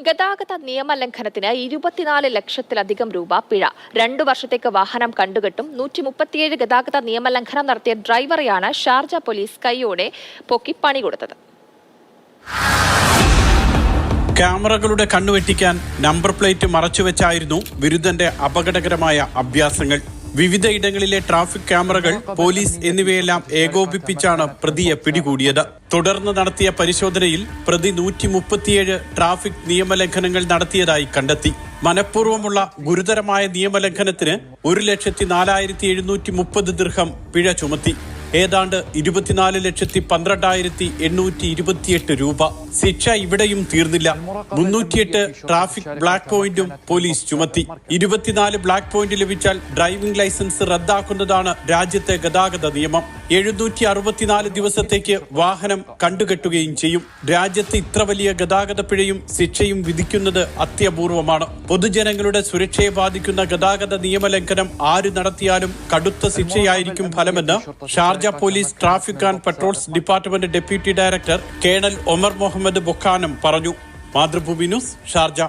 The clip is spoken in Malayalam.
ഗതാഗത നിയമലംഘനത്തിന് 24 ലക്ഷത്തിലധികം രൂപ പിഴ. 2 വർഷത്തേക്ക് വാഹനം കണ്ടുകെട്ടും. 137 ഗതാഗത നിയമലംഘനം നടത്തിയ ഡ്രൈവറെയാണ് ഷാർജ പോലീസ് കൈയോടെ പൊക്കി പണി കൊടുത്തത്. ക്യാമറകളുടെ കണ്ണുവെട്ടിക്കാൻ നമ്പർ പ്ലേറ്റ് മറച്ചുവെച്ചായിരുന്നു വിരുദ്ധന്റെ അപകടകരമായ അഭ്യാസങ്ങൾ. വിവിധയിടങ്ങളിലെ ട്രാഫിക് ക്യാമറകൾ, പോലീസ് എന്നിവയെല്ലാം ഏകോപിപ്പിച്ചാണ് പ്രതിയെ പിടികൂടിയത്. തുടർന്ന് നടത്തിയ പരിശോധനയിൽ പ്രതി 137 ട്രാഫിക് നിയമലംഘനങ്ങൾ നടത്തിയതായി കണ്ടെത്തി. മനഃപൂർവ്വമുള്ള ഗുരുതരമായ നിയമലംഘനത്തിന് 1,04,730 ദിർഹം പിഴ ചുമത്തി. ഏതാണ്ട് 24,12,828 രൂപ. ശിക്ഷ ഇവിടെയും തീർന്നില്ല. 308 ട്രാഫിക് ബ്ലാക്ക് പോയിന്റും പോലീസ് ചുമത്തി. 24 ബ്ലാക്ക് പോയിന്റ് ലഭിച്ചാൽ ഡ്രൈവിംഗ് ലൈസൻസ് റദ്ദാക്കുന്നതാണ് രാജ്യത്തെ ഗതാഗത നിയമം. 764 ദിവസത്തേക്ക് വാഹനം കണ്ടുകെട്ടുകയും ചെയ്യും. രാജ്യത്ത് ഇത്ര വലിയ ഗതാഗത പിഴയും ശിക്ഷയും വിധിക്കുന്നത് അത്യപൂർവമാണ്. പൊതുജനങ്ങളുടെ സുരക്ഷയെ ബാധിക്കുന്ന ഗതാഗത നിയമലംഘനം ആര് നടത്തിയാലും കടുത്ത ശിക്ഷയായിരിക്കും ഫലമെന്ന് Sharjah police traffic and petrols department deputy director colonel Omar Muhammad ബൊക്കാനം പറഞ്ഞു. Mathrubhumi news, Sharjah.